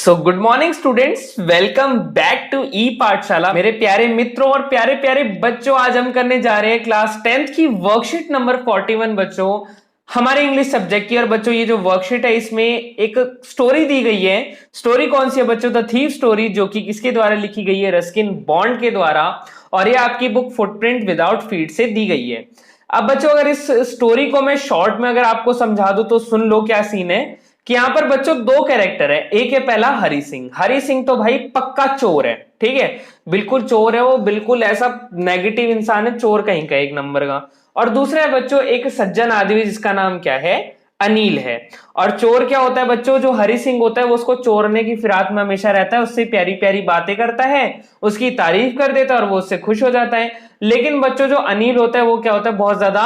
So good morning students, welcome back to e Pathshala. मेरे प्यारे मित्रों और प्यारे प्यारे बच्चों, आज हम करने जा रहे हैं क्लास 10th की वर्कशीट नंबर 41 बच्चों, हमारे इंग्लिश सब्जेक्ट की। और बच्चों ये जो वर्कशीट है इसमें एक स्टोरी दी गई है। स्टोरी कौन सी है बच्चों? द थीव स्टोरी, जो कि किसके द्वारा लिखी गई है? रस्किन बॉन्ड के द्वारा। और ये आपकी बुक फुटप्रिंट विदाउट फीट से दी गई है। अब बच्चों अगर इस स्टोरी को मैं शॉर्ट में अगर आपको समझा दूं तो सुन लो क्या सीन है कि यहां पर बच्चों दो कैरेक्टर है। एक है पहला हरि सिंह। हरि सिंह तो भाई पक्का चोर है, ठीक है, बिल्कुल चोर है वो, बिल्कुल ऐसा नेगेटिव इंसान है, चोर कहीं का एक नंबर का। और दूसरा है बच्चों एक सज्जन आदमी जिसका नाम क्या है? अनिल है। और चोर क्या होता है बच्चों? जो हरि सिंह होता है वो उसको चोरने की फिराक में हमेशा रहता है, उससे प्यारी प्यारी बातें करता है, उसकी तारीफ कर देता है और वो उससे खुश हो जाता है। लेकिन बच्चों जो अनिल होता है वो क्या होता है? बहुत ज्यादा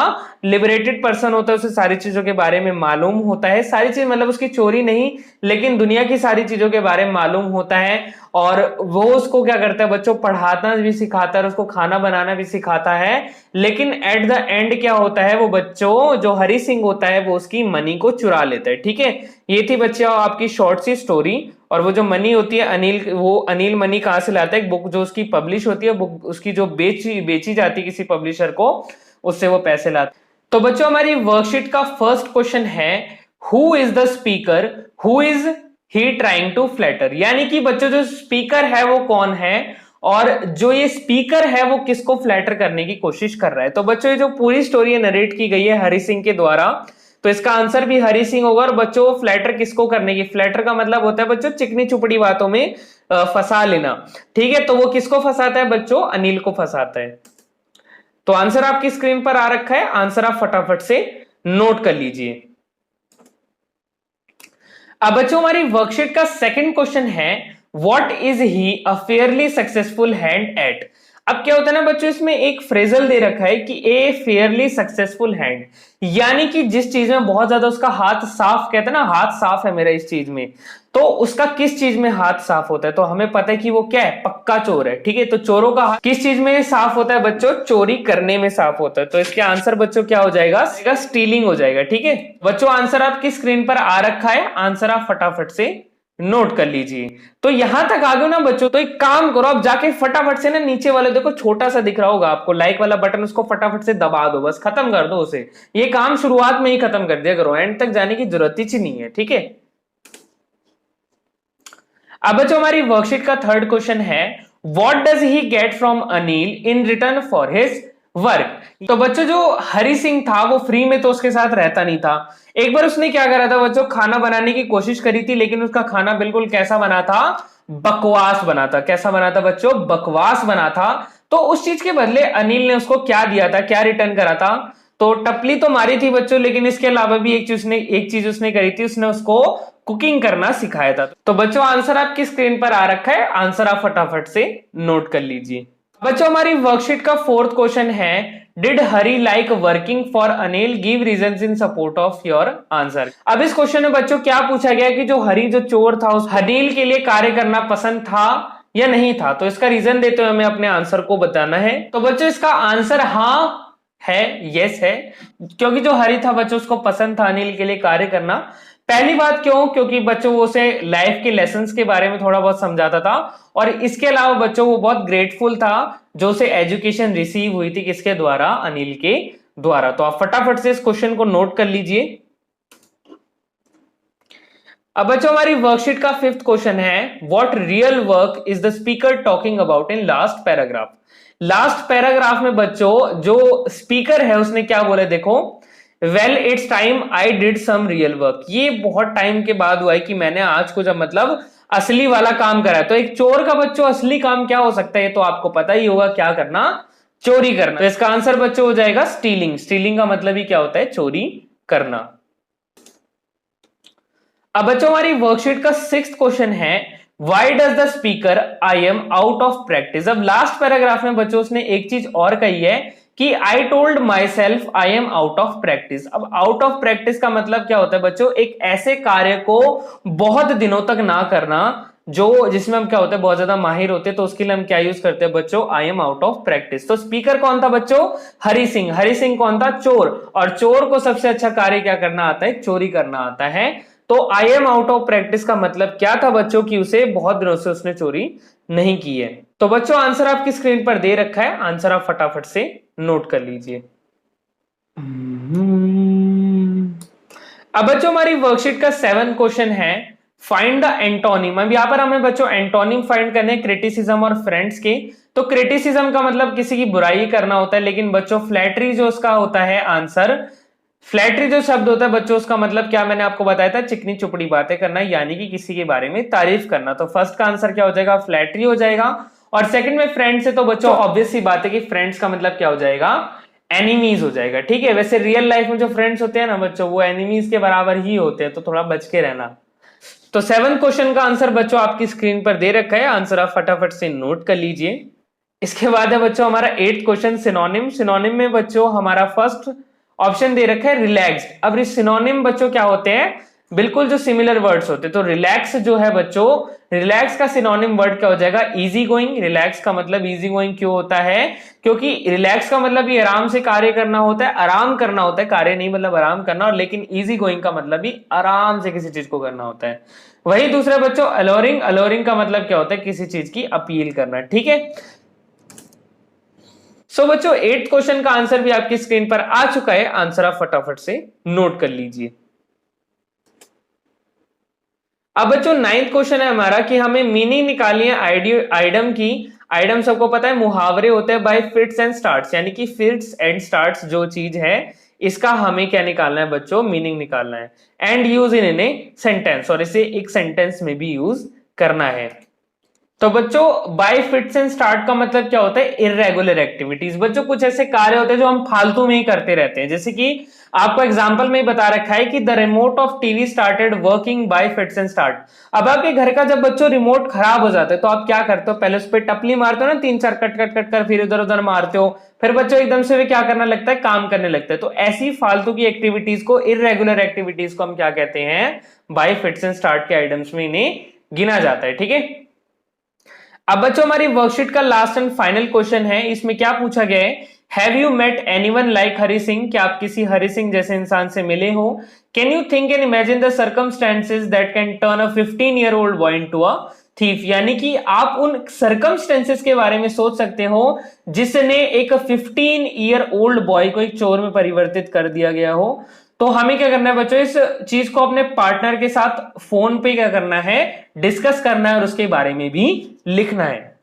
लिबरेटेड पर्सन होता है, उसे सारी चीजों के बारे में मालूम होता है। सारी चीज मतलब उसकी चोरी नहीं, लेकिन दुनिया की सारी चीजों के बारे में मालूम होता है। और वो उसको क्या करता है बच्चों? पढ़ाना भी सिखाता है, उसको खाना बनाना भी सिखाता है। लेकिन एट द एंड क्या होता है? वो बच्चों जो हरि सिंह होता है वो उसकी मनी को चुरा लेता है, ठीक है। ये थी बच्चों आपकी शॉर्ट सी स्टोरी। और वो जो मनी होती है अनिल, वो अनिल मनी कहां से लाता है? एक बुक जो उसकी पब्लिश होती है, बुक उसकी जो बेची जाती है किसी पब्लिशर को, उससे वो पैसे लाता है। तो बच्चों हमारी वर्कशीट का फर्स्ट क्वेश्चन है, who is the speaker, who is he trying to flatter? यानी कि बच्चों जो स्पीकर है वो कौन है और जो ये स्पीकर है वो किसको फ्लैटर करने की कोशिश कर रहा है? तो बच्चों ये जो पूरी स्टोरी है नरेट की गई है हरि सिंह के द्वारा, तो इसका आंसर भी हरि सिंह होगा। और बच्चों फ्लैटर किसको करने की? फ्लैटर का मतलब होता है बच्चों चिकनी चुपड़ी बातों में फंसा लेना, ठीक है। तो वो किसको फंसाता है बच्चों? अनिल को फंसाता है। तो आंसर आपकी स्क्रीन पर आ रखा है, आंसर आप फटाफट से नोट कर लीजिए। अब बच्चों हमारी वर्कशीट का सेकंड क्वेश्चन है, what is he a fairly successful hand eight? अब क्या होता है ना बच्चों, इसमें एक फ्रेजल दे रखा है कि ए फेयरली सक्सेसफुल हैंड, यानी कि जिस चीज में बहुत ज्यादा उसका हाथ साफ, कहते हैं ना हाथ साफ है मेरा इस चीज में, तो उसका किस चीज में हाथ साफ होता है? तो हमें पता है कि वो क्या है? पक्का चोर है, ठीक है। तो चोरों का हाथ किस चीज में साफ होता है बच्चों? चोरी करने में साफ होता है। तो इसके आंसर बच्चों क्या हो जाएगा? स्टीलिंग हो जाएगा, ठीक है। बच्चों आंसर आपकी स्क्रीन पर आ रखा है, आंसर आप फटाफट से नोट कर लीजिए। तो यहां तक आ गए ना बच्चों, तो एक काम करो, आप जाके फटाफट से ना नीचे वाले देखो छोटा सा दिख रहा होगा आपको लाइक वाला बटन, उसको फटाफट से दबा दो, बस खत्म कर दो उसे। ये काम शुरुआत में ही खत्म कर दिया करो, एंड तक जाने की जरूरत ही नहीं है, ठीक है। अब बच्चों हमारी वर्कशीट का थर्ड क्वेश्चन है, what does he get from Anil in return for his work? तो बच्चों जो हरि सिंह था वो फ्री में तो उसके साथ रहता नहीं था। एक बार उसने क्या करा था बच्चों? खाना बनाने की कोशिश करी थी, लेकिन उसका खाना बिल्कुल कैसा बना था? बकवास बना था। कैसा बना था बच्चों? बकवास बना था। तो उस चीज के बदले अनिल ने उसको क्या दिया था, क्या रिटर्न करा था? तो टपली तो मारी थी बच्चों, लेकिन इसके अलावा भी एक चीज उसने करी थी, उसने उसको कुकिंग करना सिखाया था। तो बच्चों आंसर आपकी स्क्रीन पर आ रखा है, आंसर आप फटाफट से नोट कर लीजिए। बच्चों हमारी वर्कशीट का फोर्थ क्वेश्चन है, did Hari like working for Anil, give reasons in support of your answer? अब इस क्वेश्चन में बच्चों क्या पूछा गया कि जो हरी जो चोर था उस अनिल के लिए कार्य करना पसंद था या नहीं था? तो इसका रीजन देते हुए हमें अपने आंसर को बताना है। तो बच्चों इसका आंसर हाँ है, यस है, क्योंकि जो हरी था बच्चों उसको पसंद था अनिल के लिए कार्य करना। पहली बात क्यों? क्योंकि बच्चों वो उसे लाइफ के लेसन्स के बारे में थोड़ा बहुत समझाता था, और इसके अलावा बच्चों वो बहुत ग्रेटफुल था जो उसे एजुकेशन रिसीव हुई थी किसके द्वारा? अनिल के द्वारा। तो आप फटाफट से इस क्वेश्चन को नोट कर लीजिए। अब बच्चों हमारी वर्कशीट का फिफ्थ क्वेश्चन है, what real work is the speaker talking about in last paragraph? Last paragraph में बच्चों जो स्पीकर है उसने क्या बोला देखो, well it's time I did some real work. ये बहुत टाइम के बाद हुआ है कि मैंने आज को जब मतलब असली वाला काम करा। तो एक चोर का बच्चों असली काम क्या हो सकता है? तो आपको पता ही होगा, क्या करना? चोरी करना। तो इसका आंसर बच्चों हो जाएगा स्टीलिंग। स्टीलिंग का मतलब ही क्या होता है? चोरी करना। अब बच्चों हमारी वर्कशीट का सिक्स्थ क्वेश्चन है, why does the speaker I am out of practice? अब लास्ट पैराग्राफ में बच्चों उसने एक चीज और कही है कि I told my self I am out of practice. अब आउट ऑफ प्रैक्टिस का मतलब क्या होता है बच्चों? एक ऐसे कार्य को बहुत दिनों तक ना करना जो जिसमें हम क्या होते हैं बहुत ज्यादा माहिर होते हैं। तो उसके लिए हम क्या यूज करते हैं बच्चों? I am out of practice. तो स्पीकर कौन था बच्चों? हरि सिंह। हरि सिंह कौन था? चोर। और चोर को सबसे अच्छा कार्य क्या करना आता है? चोरी करना आता है। तो I am out of practice का मतलब क्या था बच्चों की उसे बहुत दिनों से उसने चोरी नहीं की है। तो बच्चों आंसर आपकी स्क्रीन पर दे रखा है, आंसर आप फटाफट से नोट कर लीजिए। अब बच्चों हमारी वर्कशीट का 7 क्वेश्चन है, फाइंड द एंटोनिम। अब यहां पर हमें बच्चों एंटोनिम फाइंड करने क्रिटिसिज्म और फ्रेंड्स के। तो क्रिटिसिज्म का मतलब किसी की बुराई करना होता है, लेकिन बच्चों फ्लैटरी जो उसका होता है आंसर, फ्लैटरी जो शब्द होता है बच्चों उसका मतलब क्या मैंने आपको बताया था, चिकनी चुपड़ी बातें करना, यानी कि किसी के बारे में तारीफ करना। तो फर्स्ट का आंसर क्या हो जाएगा, फ्लैटरी हो जाएगा। और सेकंड में फ्रेंड्स है, तो बच्चों ऑब्वियस सी बात है कि फ्रेंड्स का मतलब क्या हो जाएगा, एनिमीज हो जाएगा। ठीक है, वैसे रियल लाइफ में जो फ्रेंड्स होते हैं ना बच्चों, वो एनिमीज के बराबर ही होते हैं, तो थोड़ा बच के रहना। तो 7 क्वेश्चन का आंसर बच्चों आपकी स्क्रीन पर दे रखा है, आंसर आप फटाफट से नोट कर लीजिए। इसके बाद है बच्चों हमारा 8th क्वेश्चन, सिनोनिम। सिनोनिम में बच्चों हमारा फर्स्ट ऑप्शन दे रखा है रिलैक्स्ड। अब सिनोनिम बच्चों क्या होते हैं, बिल्कुल जो सिमिलर वर्ड्स होते हैं। तो रिलैक्स जो है बच्चों, रिलैक्स का सिनोनिम वर्ड क्या हो जाएगा, इजी गोइंग। रिलैक्स का मतलब इजी गोइंग क्यों होता है, क्योंकि रिलैक्स का मतलब भी आराम से कार्य करना होता है, आराम करना होता है, कार्य नहीं मतलब आराम करना। और लेकिन इजी गोइंग का मतलब भी आराम से किसी चीज को करना होता है। वही दूसरा बच्चों अलोरिंग, अलोरिंग का मतलब क्या होता है, किसी चीज की अपील करना। ठीक है, सो बच्चों 8th क्वेश्चन का आंसर भी आपकी स्क्रीन पर आ चुका है, आंसर आप फटाफट से नोट कर लीजिए। अब बच्चों 9th क्वेश्चन है हमारा कि हमें मीनिंग निकालनी है आइडम की। आइडम सबको पता है मुहावरे होते हैं बाय फिट्स एंड स्टार्ट्स, यानी कि फिट्स एंड स्टार्ट्स जो चीज है इसका हमें क्या निकालना है बच्चों, मीनिंग निकालना है। And use in a sentence, और इसे एक सेंटेंस में भी यूज करना है। तो बच्चों बाय फिट्स एंड स्टार्ट का मतलब क्या होता है, इरेगुलर एक्टिविटीज। बच्चों कुछ ऐसे कार्य होते हैं जो हम फालतू में ही करते रहते हैं, जैसे कि आपको एग्जांपल में ही बता रखा है कि the remote of TV started working bye fits and start. अब आपके घर का जब बच्चों रिमोट खराब हो जाता है तो आप क्या करते हो, पहले उस पर टपली मारते हो ना, 3-4 कट कट कट कर, फिर इधर उधर मारते हो, फिर बच्चों एकदम से वे क्या करना लगता है, काम करने लगता है। तो ऐसी फालतू की एक्टिविटीज को, इरेगुलर एक्टिविटीज को हम क्या कहते हैं, बाय फिट्स एंड स्टार्ट के आइटम्स में इन्हें गिना जाता है। ठीक है, अब बच्चों हमारी वर्कशीट का लास्ट एंड फाइनल क्वेश्चन है, इसमें क्या पूछा गया है, have you met anyone like Hari Singh, क्या आप किसी हरि सिंह जैसे इंसान से मिले हो। Can you think and imagine the circumstances that can turn a 15-year-old boy into a thief, यानी कि आप उन सर्कमस्टेंसेस के बारे में सोच सकते हो जिसने एक 15-year-old बॉय को एक चोर में परिवर्तित कर दिया गया हो। तो हमें क्या करना है बच्चों, इस चीज को अपने पार्टनर के साथ फोन पे क्या करना है, डिस्कस करना है, और उसके बारे में भी लिखना है।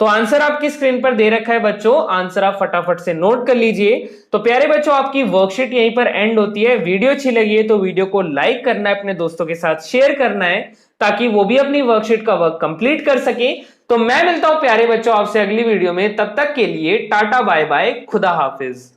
तो आंसर आपकी स्क्रीन पर दे रखा है बच्चों, आंसर आप फटाफट से नोट कर लीजिए। तो प्यारे बच्चों आपकी वर्कशीट यहीं पर एंड होती है। वीडियो अच्छी लगी है तो वीडियो को लाइक करना है, अपने दोस्तों के साथ शेयर करना है, ताकि वो भी अपनी वर्कशीट का वर्क कंप्लीट कर सके। तो मैं मिलता हूं प्यारे बच्चों आपसे अगली वीडियो में, तब तक के लिए टाटा बाय बाय, खुदा हाफिज।